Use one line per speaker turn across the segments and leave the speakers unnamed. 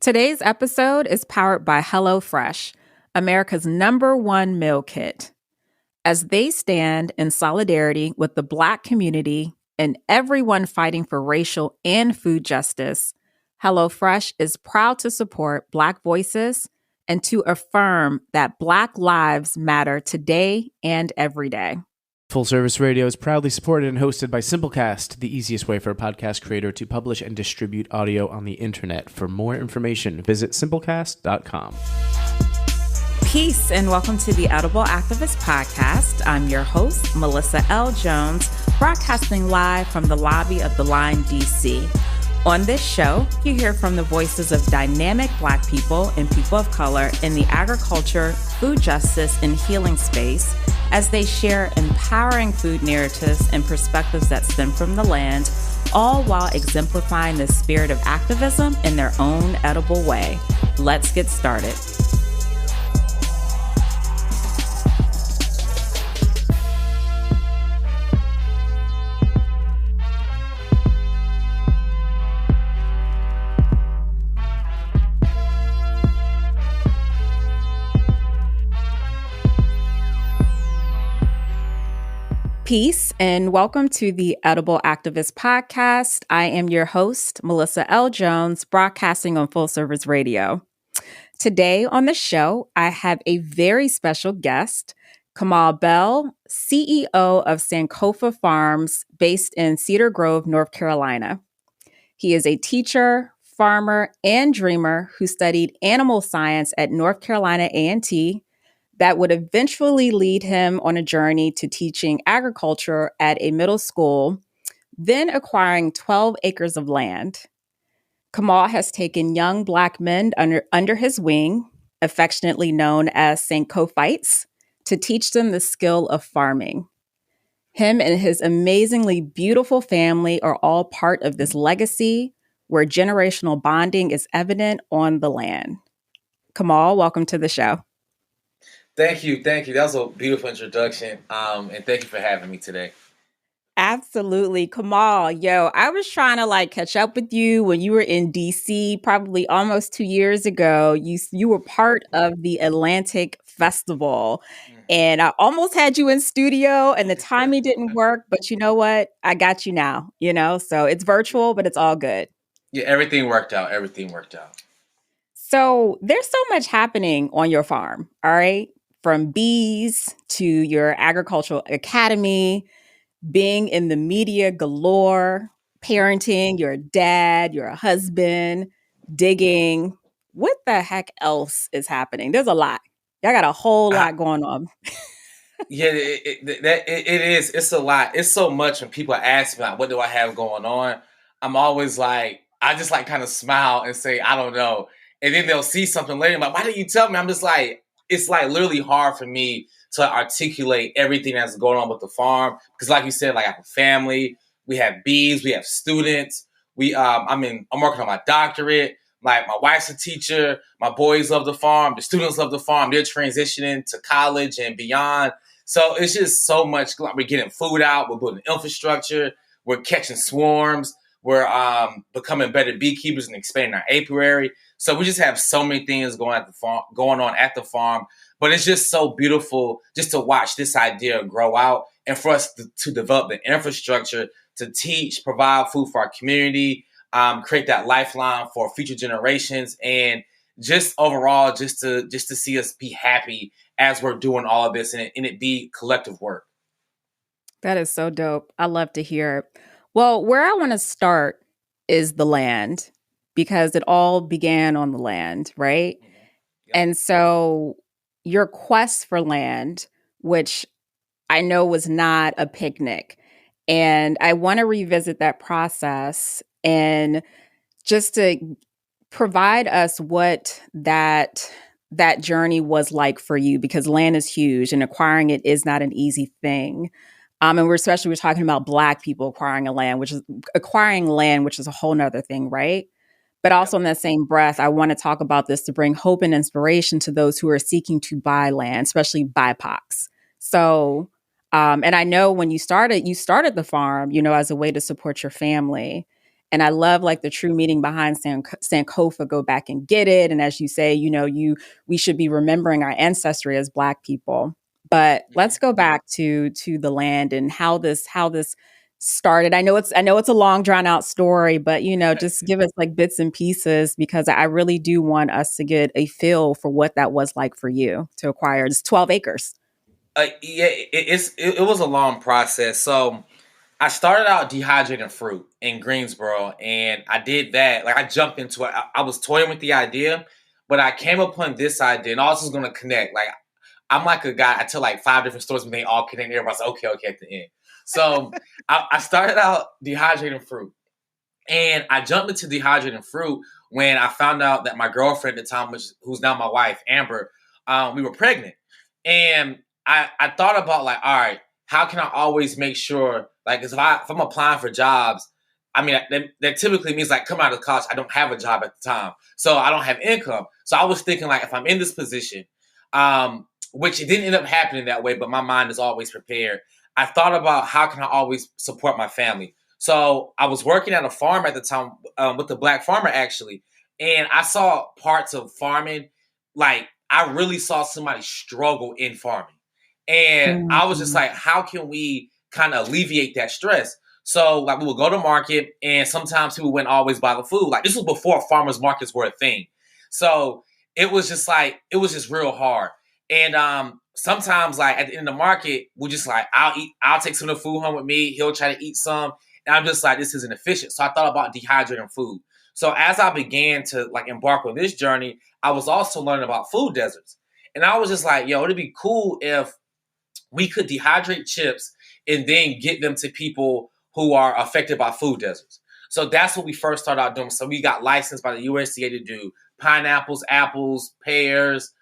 Today's episode is powered by Hellofresh, America's #1 meal kit. As they stand in solidarity with the Black community and everyone fighting for racial and food justice, HelloFresh is proud to support Black voices and to affirm that Black lives matter today and every day.
Full Service Radio is proudly supported and hosted by Simplecast, the easiest way for a podcast creator to publish and distribute audio on the internet. For more information, visit simplecast.com.
Peace and welcome to the Edible Activist Podcast. I'm your host, Melissa L. Jones, broadcasting live from the lobby of the Line, D.C. On this show, you hear from the voices of dynamic Black people and people of color in the agriculture, food justice, and healing space as they share empowering food narratives and perspectives that stem from the land, all while exemplifying the spirit of activism in their own edible way. Let's get started. Peace and welcome to the Edible Activist Podcast. I am your host, Melissa L. Jones, broadcasting on Full Service Radio. Today on the show, I have a very special guest, Kamal Bell, CEO of Sankofa Farms based in Cedar Grove, North Carolina. He is a teacher, farmer, and dreamer who studied animal science at North Carolina A&T, that would eventually lead him on a journey to teaching agriculture at a middle school, then acquiring 12 acres of land. Kamal has taken young Black men under his wing, affectionately known as Sankofites, to teach them the skill of farming. Him and his amazingly beautiful family are all part of this legacy where generational bonding is evident on the land. Kamal, welcome to the show.
Thank you. That was a beautiful introduction. And thank you for having me today.
Absolutely. Kamal, I was trying to catch up with you when you were in DC, probably almost 2 years ago. You were part of the Atlantic Festival, and I almost had you in studio and the timing didn't work, but you know what? I got you now, so it's virtual, but it's all good.
Yeah, everything worked out.
So there's so much happening on your farm, all right? From bees to your agricultural academy, being in the media galore, parenting, you're a dad, you're a husband, digging. What the heck else is happening? There's a lot. Y'all got a whole lot going on.
Yeah, it is. It's a lot. It's so much when people ask me, what do I have going on? I'm always I just kind of smile and say, I don't know. And then they'll see something later. I'm like, why didn't you tell me? I'm just it's literally hard for me to articulate everything that's going on with the farm. Because like you said, I have a family, we have bees, we have students. I'm working on my doctorate. My wife's a teacher. My boys love the farm. The students love the farm. They're transitioning to college and beyond. So it's just so much. We're getting food out. We're building infrastructure. We're catching swarms. We're becoming better beekeepers and expanding our apiary. So we just have so many things going on at the farm. But it's just so beautiful just to watch this idea grow out and for us to develop the infrastructure to teach, provide food for our community, create that lifeline for future generations, and just overall just to see us be happy as we're doing all of this and it be collective work.
That is so dope. I love to hear it. Well, where I want to start is the land, because it all began on the land, right? Mm-hmm. Yep. And so your quest for land, which I know was not a picnic, and I want to revisit that process and just to provide us what that journey was like for you, because land is huge and acquiring it is not an easy thing. And we're talking about Black people acquiring land, which is a whole nother thing, right? But also in that same breath, I want to talk about this to bring hope and inspiration to those who are seeking to buy land, especially BIPOCs. So, and I know when you started the farm, as a way to support your family. And I love like the true meaning behind Sankofa, go back and get it. And as you say, we should be remembering our ancestry as Black people. But let's go back to the land and how this started. I know it's a long drawn out story, but just give us like bits and pieces, because I really do want us to get a feel for what that was like for you to acquire this 12 acres.
It was a long process. So I started out dehydrating fruit in Greensboro, and I did that. Like I jumped into it. I was toying with the idea, but I came upon this idea, and also was going to connect. Like I'm like a guy. I tell like 5 different stories, but they all connect. Everybody's like, okay at the end. So I started out dehydrating fruit, and I jumped into dehydrating fruit when I found out that my girlfriend at the time, who's now my wife, Amber, we were pregnant, and I thought about like, all right, how can I always make sure, like, if I'm applying for jobs, I mean, that typically means like coming out of college, I don't have a job at the time, so I don't have income. So I was thinking like, if I'm in this position, which it didn't end up happening that way, but my mind is always prepared. I thought about how can I always support my family. So I was working at a farm at the time with a Black farmer actually, and I saw parts of farming, like I really saw somebody struggle in farming. And I was just like, how can we kind of alleviate that stress? So like we would go to market, and sometimes people wouldn't always buy the food. Like this was before farmers markets were a thing. So it was just real hard. And sometimes like at the end of the market, we're just like, I'll take some of the food home with me. He'll try to eat some. And I'm just like, this isn't efficient. So I thought about dehydrating food. So as I began to like embark on this journey, I was also learning about food deserts. And I was just like, yo, it'd be cool if we could dehydrate chips and then get them to people who are affected by food deserts. So that's what we first started out doing. So we got licensed by the USDA to do pineapples, apples, pears,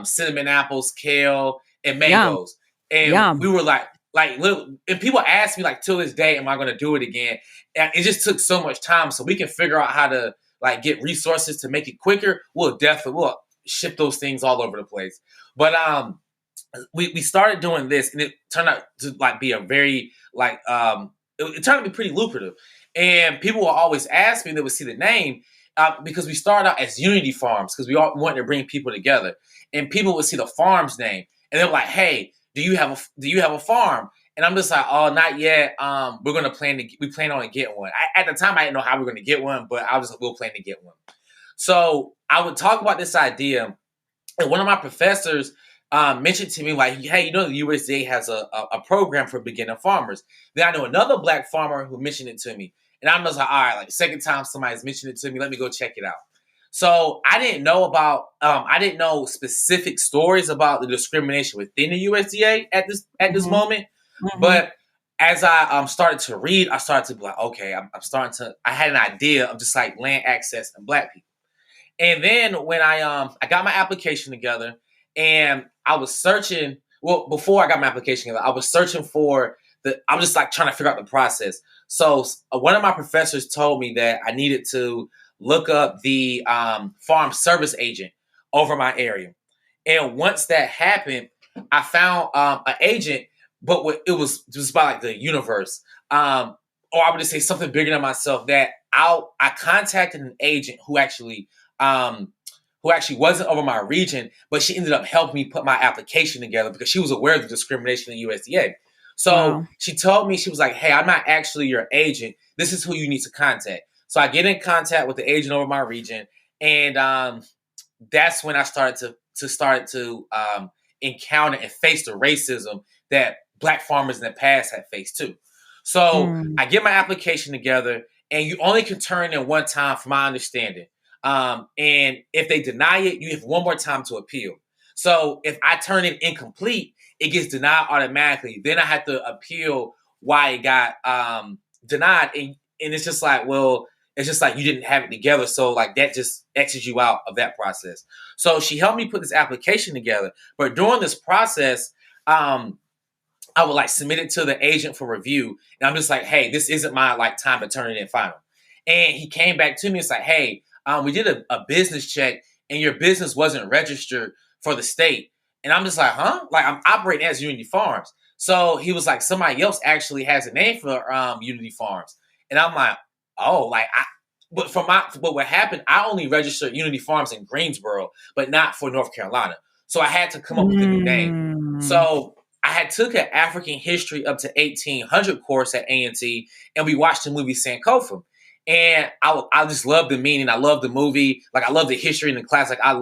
cinnamon apples, kale, and mangoes. And we were like, and people ask me like till this day, am I going to do it again? And it just took so much time. So we can figure out how to like get resources to make it quicker. We'll ship those things all over the place. But we started doing this, and it turned out to like be a very like it turned out to be pretty lucrative. And people will always ask me, they would see the name because we started out as Unity Farms because we all wanted to bring people together, and people would see the farm's name and they're like, "Hey, do you have a farm?" And I'm just like, "Oh, not yet. We plan on getting one." At the time, I didn't know how we were going to get one, but I was like, "We'll plan to get one." So I would talk about this idea, and one of my professors mentioned to me like, hey, the USDA has a program for beginner farmers. Then I know another Black farmer who mentioned it to me. And I'm just like, all right, like second time somebody's mentioned it to me, let me go check it out. So I didn't know specific stories about the discrimination within the USDA at this moment. Mm-hmm. But as I started to read, I started to be like, okay, I had an idea of just like land access and Black people. And then when I got my application together, and I was searching. Well, before I got my application together, I was searching for I'm just like trying to figure out the process. So one of my professors told me that I needed to look up the farm service agent over my area. And once that happened, I found an agent, but it was just about like the universe. Or I would just say something bigger than myself, that I contacted an agent who actually wasn't over my region, but she ended up helping me put my application together because she was aware of the discrimination in the USDA. So She told me, she was like, hey, I'm not actually your agent. This is who you need to contact. So I get in contact with the agent over my region. And that's when I started to encounter and face the racism that Black farmers in the past had faced too. So I get my application together, and you only can turn in one time from my understanding. And if they deny it, you have one more time to appeal. So if I turn it incomplete, it gets denied automatically. Then I have to appeal why it got denied. And it's just like, well, it's just like you didn't have it together. So like that just X's you out of that process. So she helped me put this application together. But during this process, I would like submit it to the agent for review. And I'm just like, hey, this isn't my like time to turn it in final. And he came back to me and said, hey, we did a business check and your business wasn't registered for the state. And I'm just like, huh? Like I'm operating as Unity Farms. So he was like, somebody else actually has a name for Unity Farms. And I'm like, oh, but what happened, I only registered Unity Farms in Greensboro, but not for North Carolina. So I had to come up with a new name. So I had took an African history up to 1800 course at A&T, and we watched the movie Sankofa. And I just love the meaning. I love the movie. Like, I love the history in the class. Like, I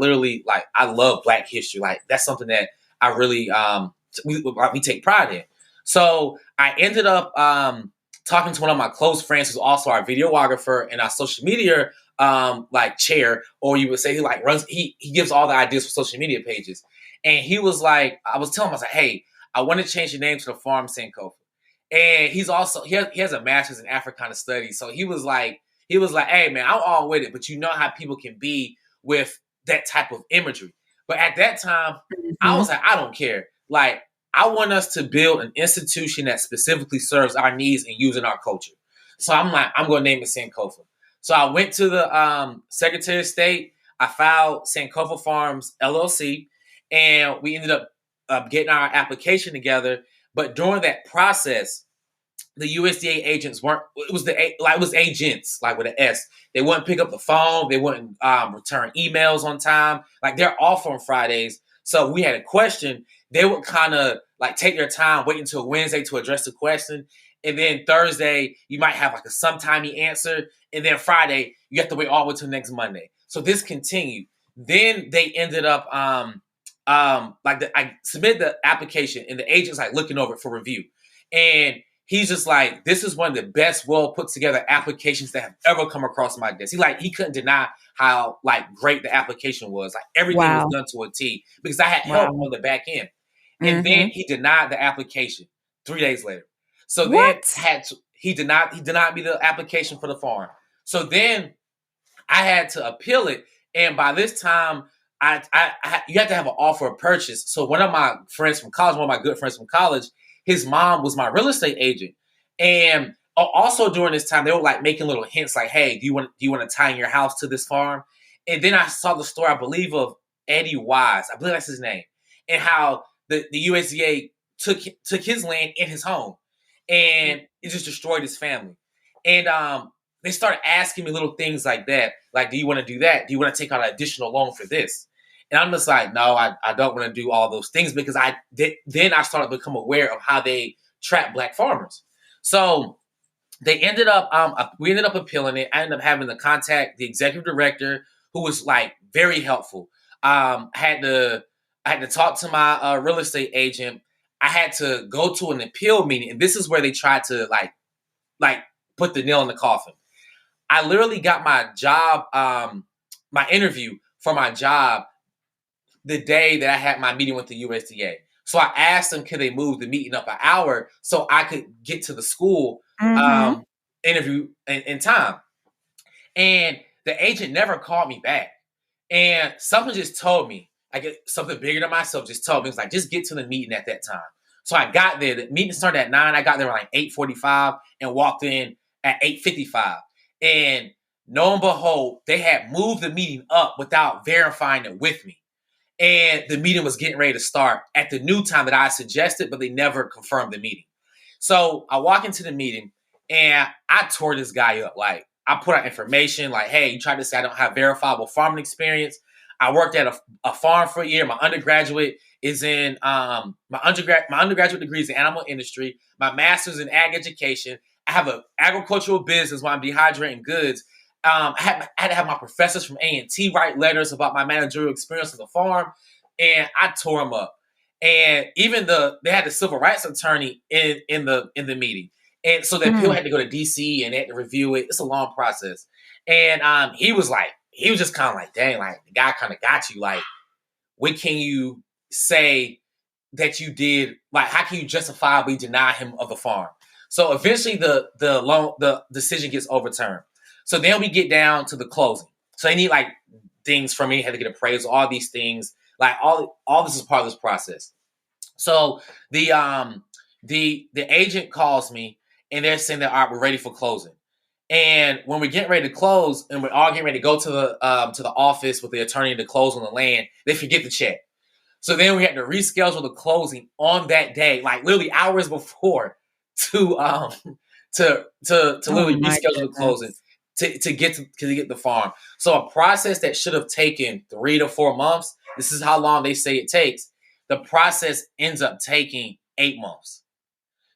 love Black history. Like, that's something that I really, we take pride in. So I ended up talking to one of my close friends who's also our videographer and our social media chair, or you would say he gives all the ideas for social media pages. And he was like, I was telling him, I was like, hey, I want to change the name to the farm Sankofa. And he's also he has a master's in Africana studies. So he was like, hey man, I'm all with it, but you know how people can be with that type of imagery. But at that time, I was like, I don't care. Like, I want us to build an institution that specifically serves our needs and using our culture. So I'm like, I'm going to name it Sankofa. So I went to the Secretary of State. I filed Sankofa Farms LLC, and we ended up getting our application together. But during that process, the USDA agents weren't. It was agents, like with an S. They wouldn't pick up the phone. They wouldn't return emails on time. Like, they're off on Fridays. So we had a question. They would kind of like take their time, wait until Wednesday to address the question. And then Thursday, you might have like a sometimey answer. And then Friday, you have to wait all the way till next Monday. So this continued. Then they ended up, I submitted the application and the agent's like looking over it for review. And he's just like, this is one of the best, well put together applications that have ever come across my desk. He couldn't deny how like great the application was. Like, everything was done to a T because I had help on the back end. And then he denied the application 3 days later. So then he denied me the application for the farm. So then I had to appeal it. And by this time, you have to have an offer of purchase. So one of my friends from college, one of my good friends from college, his mom was my real estate agent. And also during this time, they were like making little hints like, hey, do you want to tie in your house to this farm? And then I saw the story, I believe, of Eddie Wise. I believe that's his name. And how the USDA took his land in his home. And it just destroyed his family. And they started asking me little things like that. Like, do you want to do that? Do you want to take out an additional loan for this? And I'm just like, no, I don't want to do all those things, because then I started to become aware of how they trap Black farmers. So we ended up appealing it. I ended up having to contact the executive director, who was like very helpful. I had to talk to my real estate agent. I had to go to an appeal meeting, and this is where they tried to like put the nail in the coffin. I literally got my job, my interview for my job the day that I had my meeting with the USDA. So I asked them, could they move the meeting up an hour so I could get to the school interview in time. And the agent never called me back. And something just told me, something bigger than myself just told me, it was like, just get to the meeting at that time. So I got there. The meeting started at 9. I got there around like 8:45 and walked in at 8:55. And lo and behold, they had moved the meeting up without verifying it with me. And the meeting was getting ready to start at the new time that I suggested, but they never confirmed the meeting. So I walk into the meeting and I tore this guy up. Like, I put out information like, hey, you tried to say I don't have verifiable farming experience. I worked at a farm for a year. My undergraduate is in my undergraduate degree is in animal industry. My master's in ag education. I have an agricultural business where I'm dehydrating goods. I had to have my professors from A&T write letters about my managerial experience on the farm, and I tore them up. And even they had the civil rights attorney in the meeting, and so the appeal had to go to DC and they had to review it. It's a long process, and he was just kind of like, dang, like the guy kind of got you. Like, what can you say that you did? Like, how can you justifiably deny him of the farm? So eventually, the decision gets overturned. So then we get down to the closing. So they need like things from me, had to get appraisal, all these things. Like all this is part of this process. So the agent calls me and they're saying that, all right, we're ready for closing. And when we're getting ready to close and we're all getting ready to go to the office with the attorney to close on the land, they forget the check. So then we had to reschedule the closing on that day, like literally hours before, to to
Oh
literally
my
reschedule the closing
goodness.
to get the farm. So a process that should have taken 3 to 4 months, this is how long they say it takes. The process ends up taking 8 months.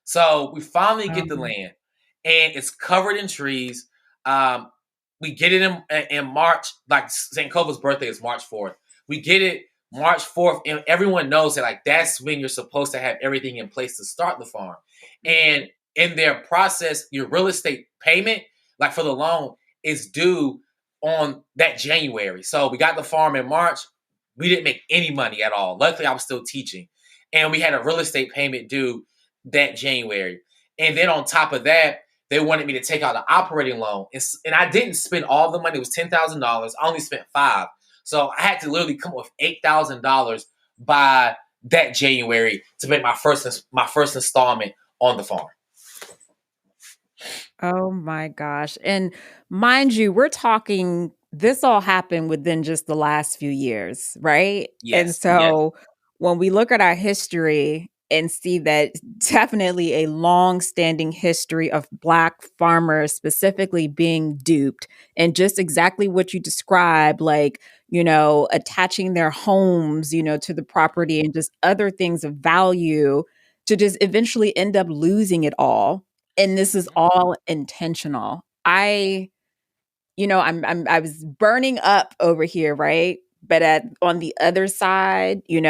So we finally get the
Um,
land, and it's covered in trees. Um, we get it in March. Like Sankofa's birthday is March 4th. We get it March 4th, and everyone knows that like that's when you're supposed to have everything in place to start the farm. And in their process, your real estate payment, like for the loan, is due on that January. So we got the farm in March. We didn't make any money at all. Luckily, I was still teaching, and we had a real estate payment due that January. And then on top of that, they wanted me to take out an operating loan. And I didn't spend all the money. It was $10,000. I only spent five. So I had to literally come up with $8,000 by that January to make my first installment on the farm.
Oh my gosh. And mind you, we're talking, this all happened within just the last few years, right? And
Yes, yes.
so when we look at our history and see that definitely a long-standing history of Black farmers specifically being duped, and just exactly what you described, like, attaching their homes, to the property and just other things of value to just eventually end up losing it all, and this is all intentional. I was burning up over here, right? But on the other side, you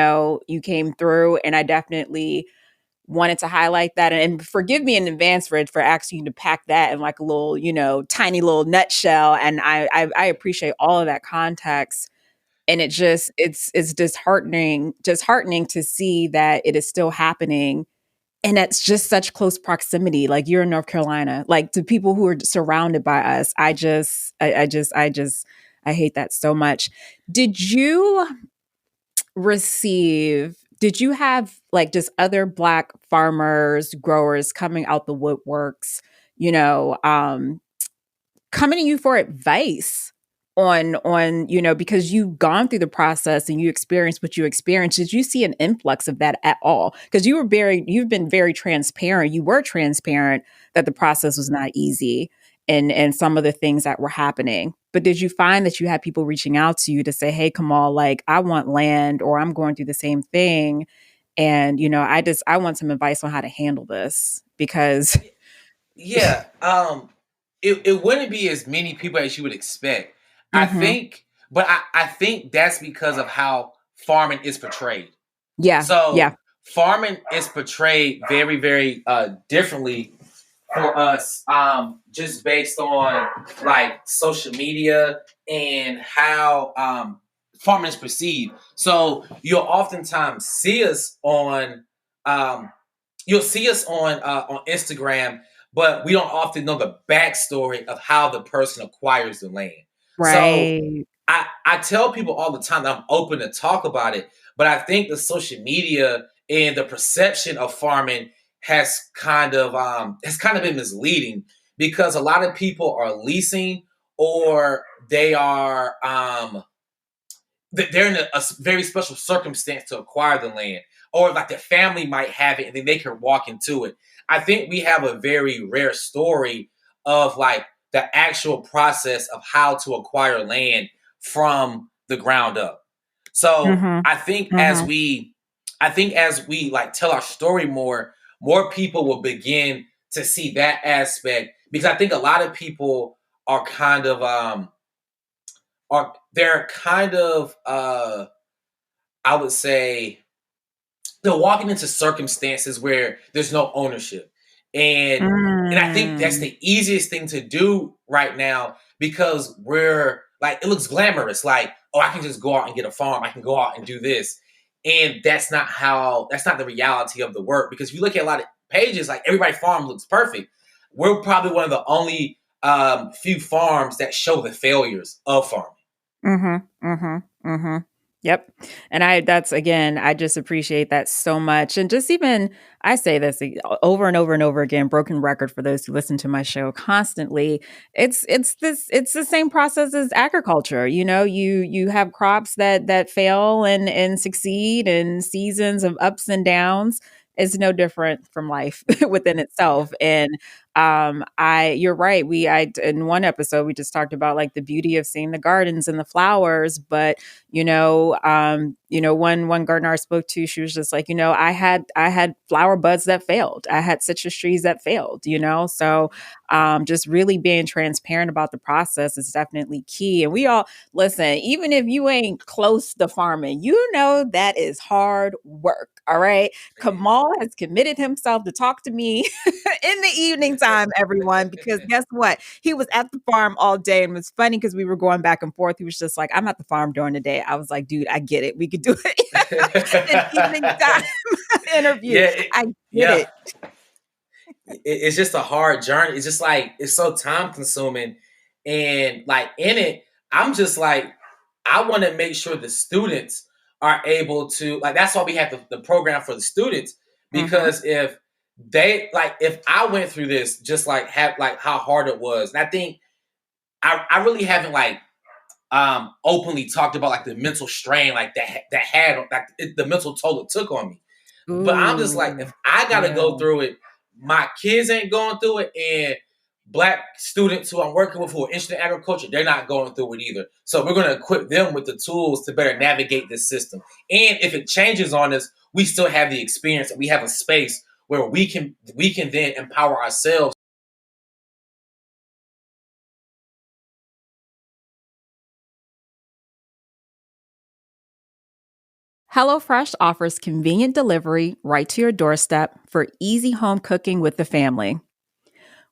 came through, and I definitely wanted to highlight that. And forgive me in advance for asking you to pack that in like a little, tiny little nutshell. And I appreciate all of that context. And it's disheartening to see that it is still happening, and it's just such close proximity. Like, you're in North Carolina, like, to people who are surrounded by us. I hate that so much. Did you did you have like just other Black farmers, growers coming out the woodworks, you know, um, coming to you for advice on because you've gone through the process and you experienced what you experienced? Did you see an influx of that at all? Because you've been very transparent. You were transparent that the process was not easy, and some of the things that were happening. But did you find that you had people reaching out to you to say, hey, Kamal, like, I want land, or I'm going through the same thing, and I want some advice on how to handle this? Because
Yeah. It wouldn't be as many people as you would expect. I
Mhm.
think, but I think that's because of how farming is portrayed.
Yeah,
So
yeah.
farming is portrayed very, very differently for us, just based on like social media and how farming is perceived. So you'll oftentimes see us um, on Instagram, but we don't often know the backstory of how the person acquires the land. So
Right.
I tell people all the time that I'm open to talk about it, but I think the social media and the perception of farming has kind of been misleading, because a lot of people are leasing, or they're in a very special circumstance to acquire the land, or like their family might have it and then they can walk into it. I think we have a very rare story of like the actual process of how to acquire land from the ground up. So
Mhm.
as
Mhm.
we I think as we like tell our story more people will begin to see that aspect, because I think a lot of people are kind of they're kind of I would say they're walking into circumstances where there's no ownership. And I think that's
Mm.
the easiest thing to do right now, because we're like, it looks glamorous, like, oh, I can just go out and get a farm, I can go out and do this. And that's not the reality of the work, because if you look at a lot of pages, like everybody farm looks perfect. We're probably one of the only few farms that show the failures of farming.
Mhm. Mhm. Mhm. Yep. And that's, again, I just appreciate that so much. And just even, I say this over and over and over again, broken record for those who listen to my show constantly. It's the same process as agriculture. You have crops that fail and succeed, and seasons of ups and downs. Is no different from life within
Yeah.
itself. And You're right. In one episode, we just talked about like the beauty of seeing the gardens and the flowers, but one gardener I spoke to, she was just like, I had flower buds that failed. I had citrus trees that failed, so just really being transparent about the process is definitely key. And we all listen, even if you ain't close to farming, that is hard work. All right. Kamal has committed himself to talk to me in the evening time, everyone, because guess what? He was at the farm all day, and it was funny because we were going back and forth. He was just like, I'm at the farm during the day. I was like, dude, I get it. We could do it in evening time interview. I get it.
It's just a hard journey. It's just like, it's so time consuming. And like in it, I'm just like, I want to make sure the students are able to, like, that's why we have the program for the students. Because if I went through this, just like how hard it was. And I think I really haven't like openly talked about like the mental strain like that had like the mental toll it took on me. Ooh, but I'm just like, if I gotta go through it, my kids ain't going through it, and Black students who I'm working with who are interested in agriculture, they're not going through it either. So we're going to equip them with the tools to better navigate this system. And if it changes on us, we still have the experience, and we have a space where we can then empower ourselves.
HelloFresh offers convenient delivery right to your doorstep for easy home cooking with the family.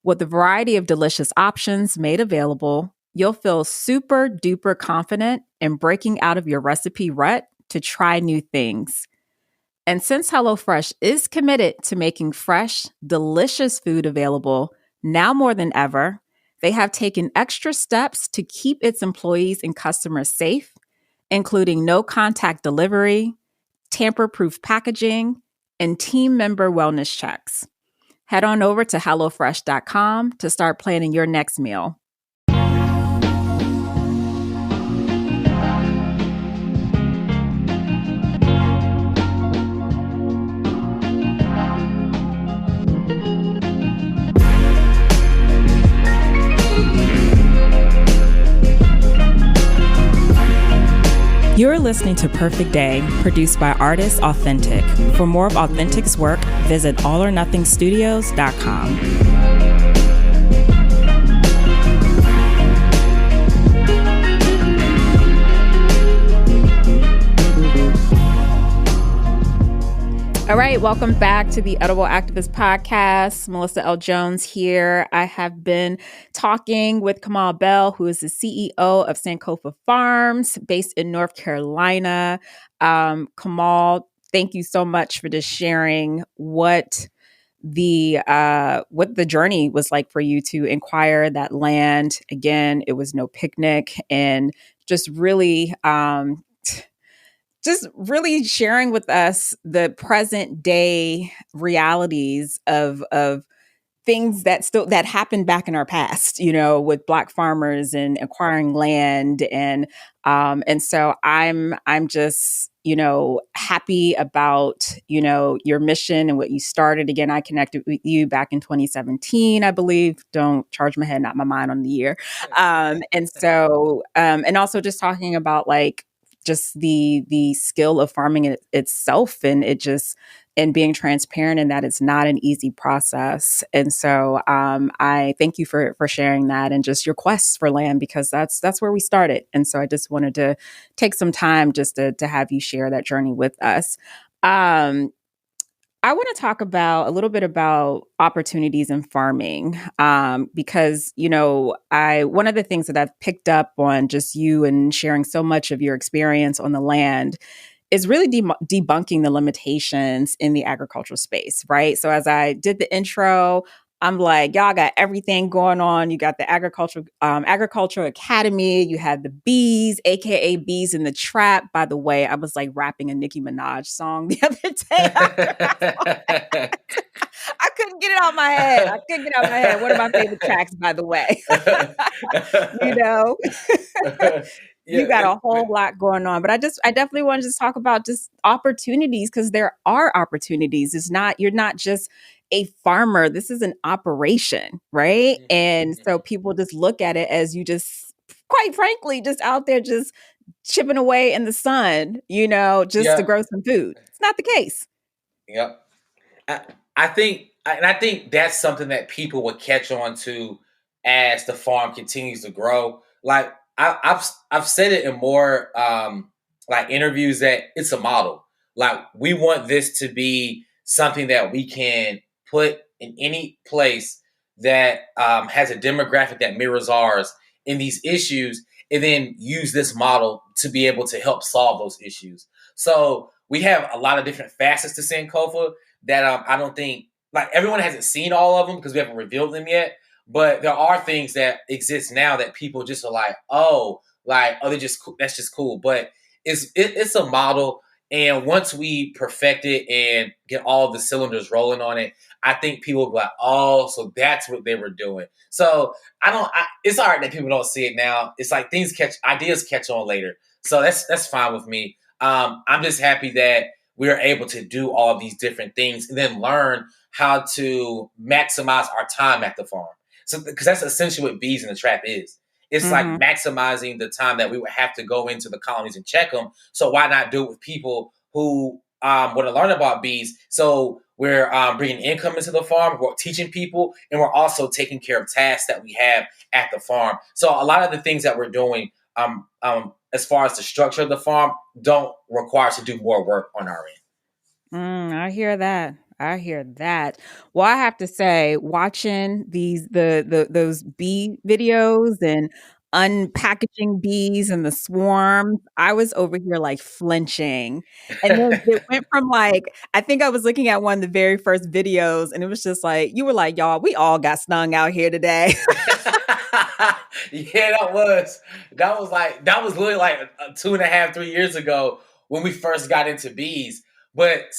With a variety of delicious options made available, you'll feel super duper confident in breaking out of your recipe rut to try new things. And since HelloFresh is committed to making fresh, delicious food available now more than ever, they have taken extra steps to keep its employees and customers safe, including no contact delivery, tamper-proof packaging, and team member wellness checks. Head on over to HelloFresh.com to start planning your next meal. You're listening to Perfect Day, produced by Artists Authentic. For more of Authentic's work, visit allornothingstudios.com. All right, welcome back to the Edible Activist Podcast. Melissa L. Jones here. I have been talking with Kamal Bell, who is the CEO of Sankofa Farms, based in North Carolina. Kamal, thank you so much for just sharing what the journey was like for you to acquire that land. Again, it was no picnic, and just really sharing with us the present day realities of things that happened back in our past, with Black farmers and acquiring land. And so I'm just, happy about, your mission and what you started. Again, I connected with you back in 2017, I believe. Don't charge my head, not my mind on the year. And so, and also just talking about like, just the skill of farming itself, and and being transparent in that it's not an easy process. And so I thank you for sharing that and just your quest for land, because that's where we started. And so I just wanted to take some time just to have you share that journey with us. I want to talk a little bit about opportunities in farming, because, one of the things that I've picked up on just you and sharing so much of your experience on the land is really debunking the limitations in the agricultural space, right? So as I did the intro, I'm like, y'all got everything going on. You got the agricultural academy. You had the bees, aka bees in the trap. By the way, I was like rapping a Nicki Minaj song the other day. I couldn't get it out of my head. One of my favorite tracks, by the way. You got a whole lot going on, but I definitely wanted to talk about just opportunities, because there are opportunities. You're not just a farmer. This is an operation, right? And so
Mhm.
people just look at it as you just, quite frankly, just out there just chipping away in the sun, just to
Yeah.
grow some food. It's not the case.
Yep. I, I think that's something that people will catch on to as the farm continues to grow. Like I've said it in more like interviews that it's a model. Like we want this to be something that we can put in any place that has a demographic that mirrors ours in these issues, and then use this model to be able to help solve those issues. So we have a lot of different facets to Sankofa that I don't think like everyone hasn't seen all of them because we haven't revealed them yet. But there are things that exist now that people just are like, they're just cool. That's just cool. But it's a model, and once we perfect it and get all the cylinders rolling on it, I think people will be like, oh, so that's what they were doing. So it's all right that people don't see it now. It's like ideas catch on later. So that's fine with me. I'm just happy that we are able to do all of these different things and then learn how to maximize our time at the farm. So, because that's essentially what bees in the trap is. It's like
Mhm.
maximizing the time that we would have to go into the colonies and check them. So why not do it with people who want to learn about bees? So we're bringing income into the farm, we're teaching people, and we're also taking care of tasks that we have at the farm. So a lot of the things that we're doing as far as the structure of the farm don't require us to do more work on our end.
I hear that. I hear that. Well, I have to say, watching those bee videos and unpackaging bees and the swarms, I was over here like flinching. And then it went from like, I think I was looking at one of the very first videos, and it was just like, you were like, y'all, we all got stung out here today.
Yeah, that was literally like 2.5, 3 years ago when we first got into bees. But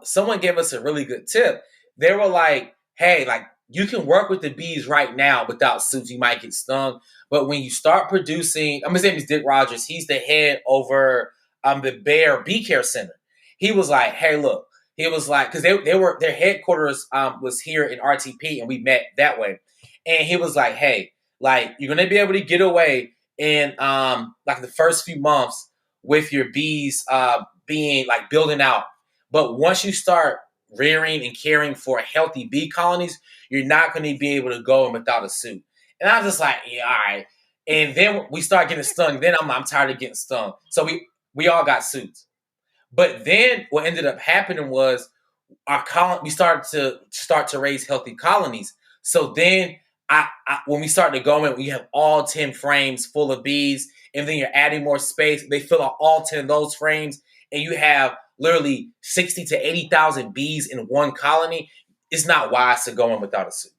someone gave us a really good tip. They were like, "Hey, like you can work with the bees right now without suits. You might get stung, but when you start producing, his name is Dick Rogers. He's the head over the Bear Bee Care Center. He was like, "Hey, look." He was like, because they were their headquarters was here in RTP, and we met that way. And he was like, "Hey." Like you're gonna be able to get away in like the first few months with your bees being like building out. But once you start rearing and caring for healthy bee colonies, you're not gonna be able to go in without a suit. And I was just like, yeah, all right. And then we start getting stung. Then I'm tired of getting stung. So we all got suits. But then what ended up happening was we started to raise healthy colonies. So then when we start to go in, we have all 10 frames full of bees, and then you're adding more space. They fill out all 10 of those frames, and you have literally 60 to 80,000 bees in one colony. It's not wise to go in without a suit.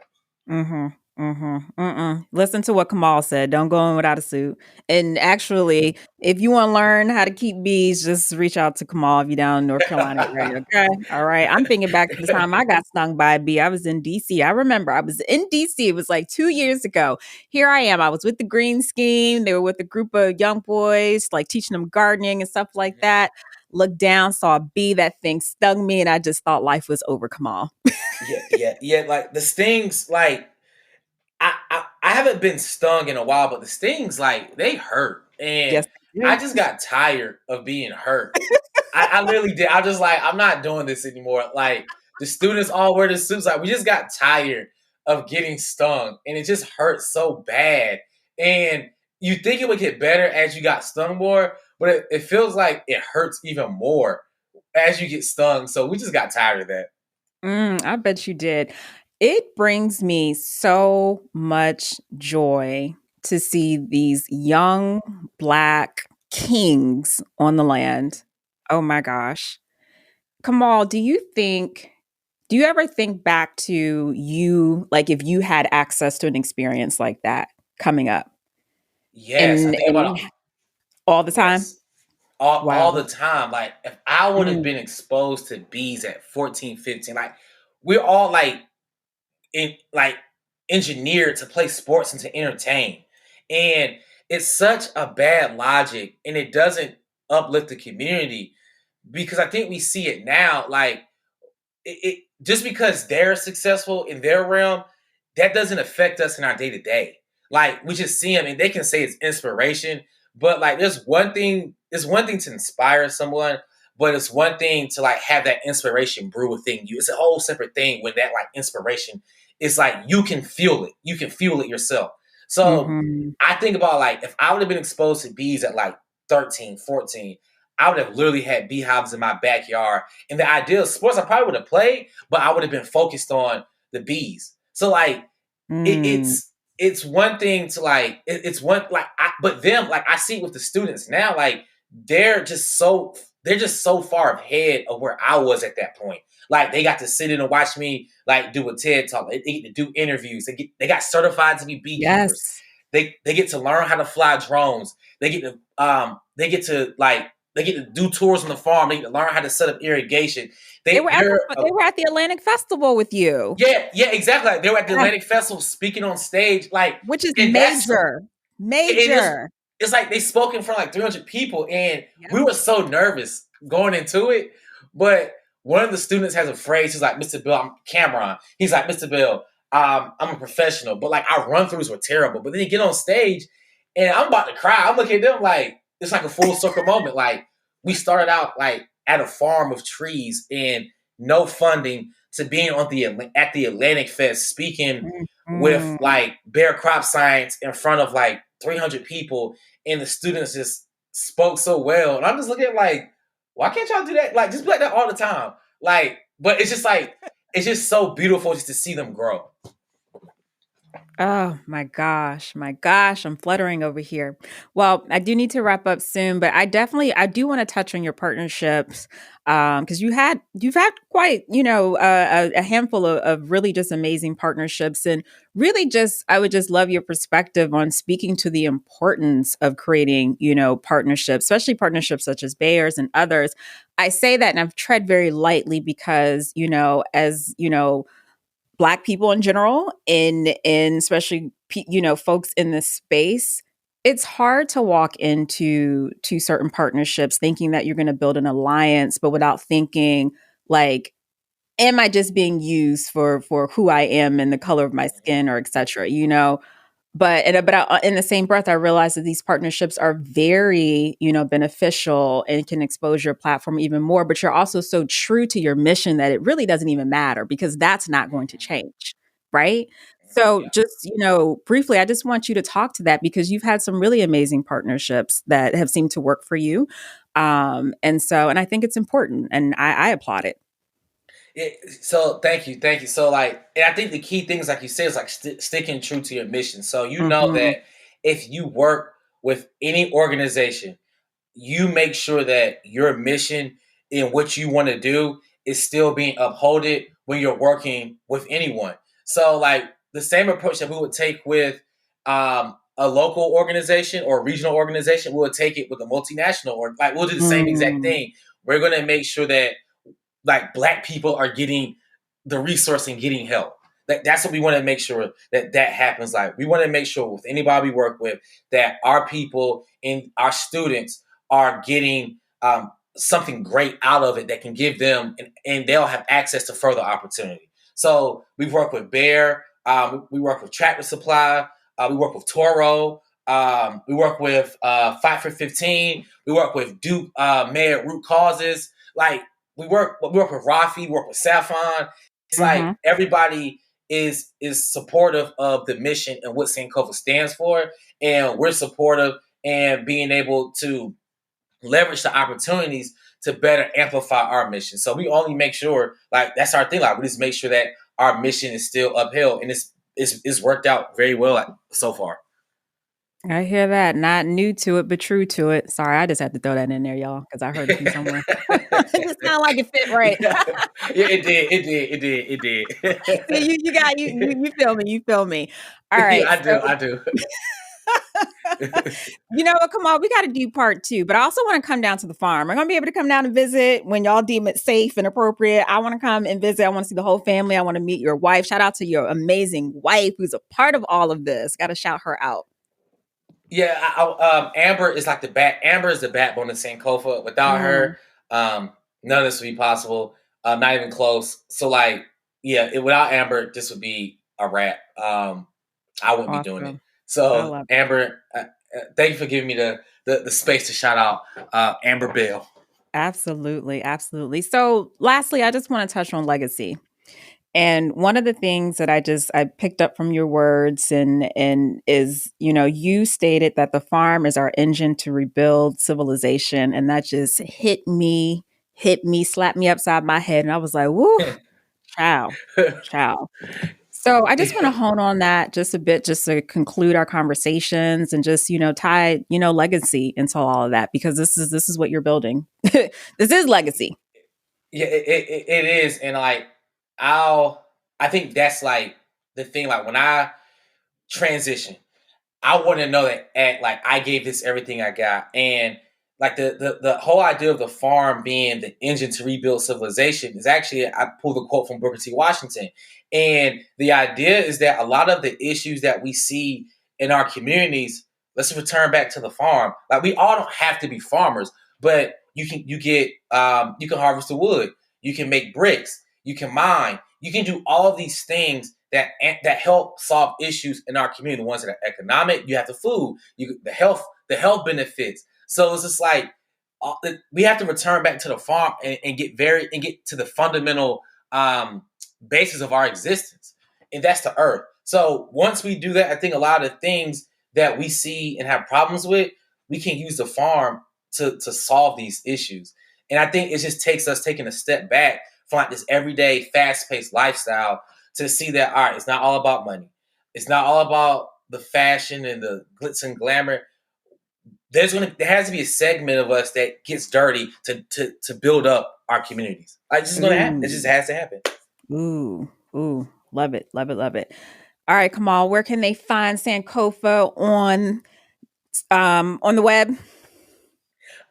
Mhm. Mhm. Mm-mm. Listen to what Kamal said. Don't go in without a suit. And actually, if you want to learn how to keep bees, just reach out to Kamal if you're down in North Carolina area. Okay. All right. I'm thinking back to the time I got stung by a bee. I was in DC. I remember I was in DC. It was like 2 years ago. Here I am. I was with the Green Scheme. They were with a group of young boys, like teaching them gardening and stuff like
Mhm.
that. Looked down, saw a bee. That thing stung me, and I just thought life was over, Kamal.
Yeah, yeah, yeah. Like the stings, like I haven't been stung in a while, but the stings like they hurt, and
Yes, they
I
do.
just got tired of being hurt. I really did. I just like I'm not doing this anymore. Like the students all wear the suits. Like we just got tired of getting stung, and it just hurts so bad. And you think it would get better as you got stung more, but it feels like it hurts even more as you get stung. So we just got tired of that.
I bet you did. It brings me so much joy to see these young Black kings on the land. Oh my gosh. Kamal, do you ever think back to you, like if you had access to an experience like that coming up
Yes, I
and
think about it.
all the time?
Yes. All
Wow.
the time. Like if I would have
Mm,
been exposed to bees at 14, 15, like we're all like engineered to play sports and to entertain. And it's such a bad logic, and it doesn't uplift the community because I think we see it now. Like just because they're successful in their realm, that doesn't affect us in our day to day. Like we just see them and they can say it's inspiration, but like it's one thing to inspire someone, but it's one thing to like have that inspiration brew within you. It's a whole separate thing when that like inspiration is like you can feel it. You can feel it yourself. So
Mm-hmm.
I think about like if I would have been exposed to bees at like 13, 14, I would have literally had beehives in my backyard. And the idea of sports, I probably would have played, but I would have been focused on the bees. So like
Mm.
it's one thing to like it's one like but them like I see with the students now like they're just so far ahead of where I was at that point. Like they got to sit in and watch me like do a TED talk. They get to do interviews. They got certified to be beekeepers.
Yes.
They get to learn how to fly drones. They get to like they get to do tours on the farm. They get to learn how to set up irrigation.
They were at
They're
they were at the Atlantic Festival with you.
yeah, exactly. Like, they were at the
Yeah.
Atlantic Festival speaking on stage, like,
Which is
and that's
major.
it is.
Major.
It's like they spoke in front of like 300 people, and
Yep.
we were so nervous going into it. But one of the students has a phrase. He's like, "Mr. Bill, I'm Cameron." He's like, "Mr. Bill, I'm a professional, but like our run throughs were terrible." But then you get on stage, and I'm about to cry. I'm looking at them like it's like a full circle moment. Like we started out like at a farm of trees and no funding to being on at the Atlantic Fest speaking with
Mm.
like Bear Crop Science in front of like 300 people, and the students just spoke so well. And I'm just looking at like, why can't y'all do that? Like, just be like that all the time. Like, but it's just like, it's just so beautiful just to see them grow.
Oh my gosh, I'm fluttering over here. Well, I do need to wrap up soon, but I do want to touch on your partnerships because you've had quite a handful of really just amazing partnerships, and really just I would just love your perspective on speaking to the importance of creating partnerships, especially partnerships such as Bayer's and others. I say that and I've tread very lightly because as Black people in general, in especially folks in this space, it's hard to walk into certain partnerships thinking that you're going to build an alliance, but without thinking like, am I just being used for who I am and the color of my skin or et cetera, but in the same breath, I realize that these partnerships are very, beneficial and can expose your platform even more. But you're also so true to your mission that it really doesn't even matter because that's not going to change, right? So,
Yeah.
just briefly, I just want you to talk to that because you've had some really amazing partnerships that have seemed to work for you, and I think it's important, and I applaud it.
So thank you. So like, and I think the key things, like you said, is like sticking true to your mission. So you know
Hmm.
that if you work with any organization, you make sure that your mission and what you want to do is still being upholded when you're working with anyone. So like the same approach that we would take with a local organization or a regional organization, we would take it with a multinational, or like we'll do the same exact
Mm.
thing. We're going to make sure that like Black people are getting the resource and getting help. That's what we want to make sure that happens. Like we want to make sure with anybody we work with that our people and our students are getting something great out of it that can give them and they'll have access to further opportunity. So we work with Bear, we work with Tractor Supply, we work with Toro, we work with Fight for 15, we work with Duke Mayor Root Causes. Like we work with Rafi, we work with Safon. It's like
Hmm.
everybody is supportive of the mission and what Sankofa stands for, and we're supportive and being able to leverage the opportunities to better amplify our mission. So we only make sure, like that's our thing. Like we just make sure that our mission is still upheld, and it's worked out very well so far.
I hear that. Not new to it, but true to it. Sorry, I just had to throw that in there, y'all, because I heard it from somewhere. It just sounded like it fit right.
Yeah, yeah, it
See,
did.
you got you feel me. You feel me. All right.
Yeah, I
So
do.
you know what? Come on, we got to do part two. But I also want to come down to the farm. I'm gonna be able to come down and visit when y'all deem it safe and appropriate. I want to come and visit. I want to see the whole family. I want to meet your wife. Shout out to your amazing wife who's a part of all of this. Got to shout her out.
Yeah, Amber is like Amber is the backbone of Sankofa. Without
Mm.
her, none of this would be possible. Not even close. So like, yeah, without Amber, this would be a wrap. I wouldn't be doing it.
Awesome. I
So
love it.
Amber, thank you for giving me the space to shout out Amber Bell.
Absolutely. Absolutely. So lastly, I just want to touch on legacy. And one of the things that I picked up from your words and is, you stated that the farm is our engine to rebuild civilization. And that just hit me, slapped me upside my head. And I was like, woo, chow, chow. So I just want to hone on that just a bit, just to conclude our conversations and just, tie, legacy into all of that, because this is what you're building. This is legacy.
Yeah, it is. And like, I think that's like the thing. Like when I transition, I want to know that I gave this everything I got, and like the whole idea of the farm being the engine to rebuild civilization is actually, I pulled a quote from Booker T. Washington, and the idea is that a lot of the issues that we see in our communities, let's return back to the farm. Like we all don't have to be farmers, but you can harvest the wood, you can make bricks, you can mine, you can do all of these things that help solve issues in our community. The ones that are economic, you have the food, the health benefits. So it's just like we have to return back to the farm and get to the fundamental basis of our existence, and that's the earth. So once we do that, I think a lot of the things that we see and have problems with, we can use the farm to solve these issues. And I think it just takes us taking a step back from like this everyday fast-paced lifestyle to see that, all right, it's not all about money. It's not all about the fashion and the glitz and glamour. There has to be a segment of us that gets dirty to build up our communities. It's just gonna happen. It just has to happen.
Ooh, love it, love it, love it. All right, Kamal, where can they find Sankofa on the web?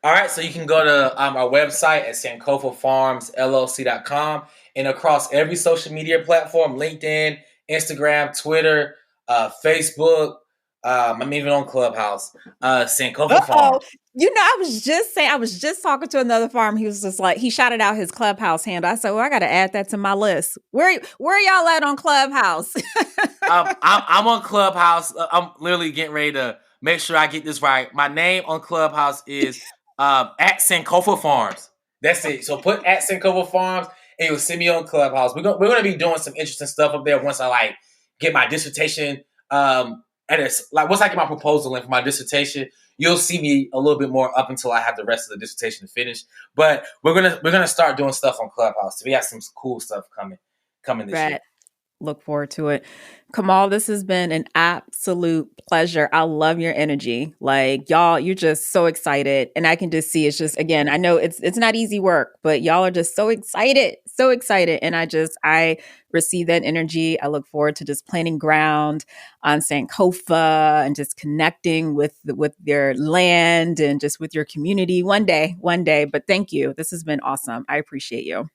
All right, so you can go to our website at sankofafarmsllc.com, and across every social media platform, LinkedIn, Instagram, Twitter, Facebook. I'm even on Clubhouse. Sankofa Farm.
I was just talking to another farm. He was just like, he shouted out his Clubhouse handle. I said, well, I got to add that to my list. Where y'all at on Clubhouse?
I'm on Clubhouse. I'm literally getting ready to make sure I get this right. My name on Clubhouse is at Sankofa Farms. That's it. So put at Sankofa Farms, and you'll see me on Clubhouse. We're gonna be doing some interesting stuff up there once I get my dissertation. Once I get my proposal in for my dissertation, you'll see me a little bit more up until I have the rest of the dissertation to finish. But we're gonna start doing stuff on Clubhouse. So we got some cool stuff coming this year.
Look forward to it. Kamal, this has been an absolute pleasure. I love your energy. Like, y'all, you're just so excited. And I can just see it's just, again, I know it's not easy work, but y'all are just so excited. So excited. And I receive that energy. I look forward to just planting ground on Sankofa and just connecting with their land and just with your community one day. But thank you. This has been awesome. I appreciate you.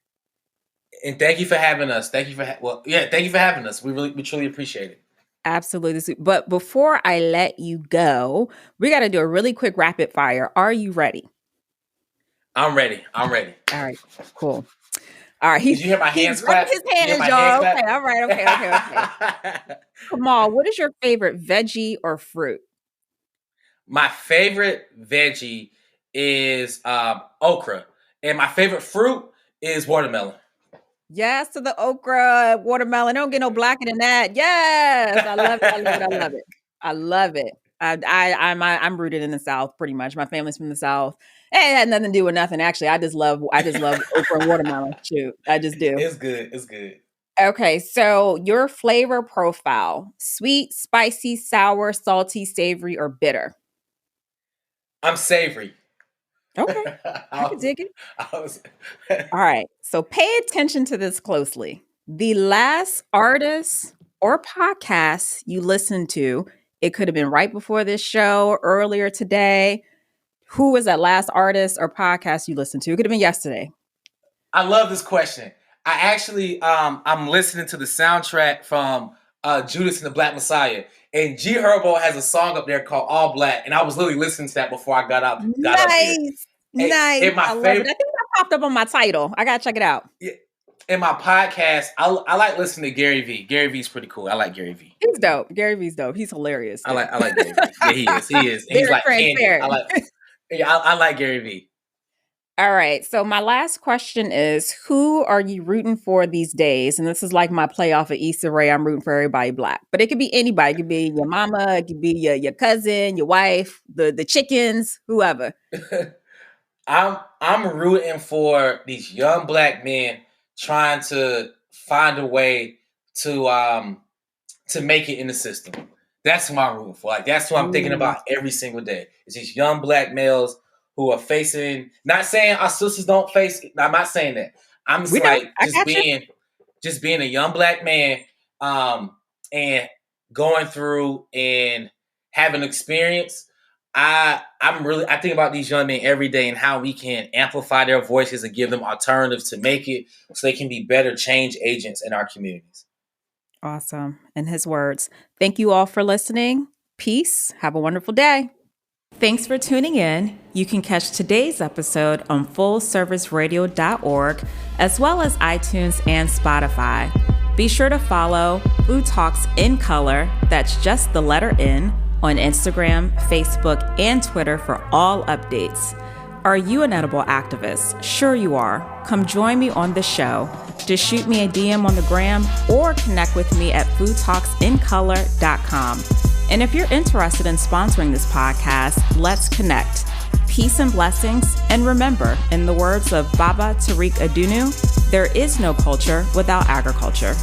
And thank you for having us. Thank you for having us. We truly appreciate it.
Absolutely. But before I let you go, we got to do a really quick rapid fire. Are you ready?
I'm ready. All
right, cool. All right.
Did you hear my hands clap?
His hands, y'all. Okay, all right. Okay. Kamal, what is your favorite veggie or fruit?
My favorite veggie is okra, and my favorite fruit is watermelon.
Yes to the okra, watermelon. Don't get no blacker than that. Yes, I love it. I love it. I'm rooted in the South, pretty much. My family's from the South. It had nothing to do with nothing. Actually, I just love okra and watermelon. Shoot, I just do.
It's good.
Okay, so your flavor profile: sweet, spicy, sour, salty, savory, or bitter?
I'm savory.
Okay, I can dig it. All right, so pay attention to this closely. The last artist or podcast you listened to, it could have been right before this show or earlier today. Who was that last artist or podcast you listened to? It could have been yesterday.
I love this question. I actually, I'm listening to the soundtrack from Judas and the Black Messiah, and G Herbo has a song up there called All Black, and I was literally listening to that before I got up.
Nice.
And my favorite.
I think that popped up on my title. I gotta check it out.
Yeah, in my podcast, I like listening to Gary Vee. Gary Vee's pretty cool. I like Gary Vee.
He's dope. Gary Vee's dope. He's hilarious.
I like Gary Vee. Yeah, he is. He is.
Very
He's like candy.
transparent.
I like Gary Vee.
All right. So my last question is, who are you rooting for these days? And this is like my playoff of Issa Rae. I'm rooting for everybody Black. But it could be anybody. It could be your mama. It could be your cousin, your wife, the chickens, whoever.
I'm rooting for these young Black men trying to find a way to make it in the system. That's what I'm rooting for. Like, that's what I'm thinking about every single day. It's these young Black males who are facing, not saying our sisters don't face, I'm not saying that. I'm just being a young Black man and going through and having experience. I think about these young men every day and how we can amplify their voices and give them alternatives to make it so they can be better change agents in our communities.
Awesome. In his words, thank you all for listening. Peace. Have a wonderful day. Thanks for tuning in. You can catch today's episode on fullserviceradio.org as well as iTunes and Spotify. Be sure to follow Food Talks in Color, that's just the letter N, on Instagram, Facebook, and Twitter for all updates. Are you an edible activist? Sure you are. Come join me on the show. Just shoot me a DM on the gram or connect with me at foodtalksincolor.com. And if you're interested in sponsoring this podcast, let's connect. Peace and blessings. And remember, in the words of Baba Tariq Adunu, there is no culture without agriculture.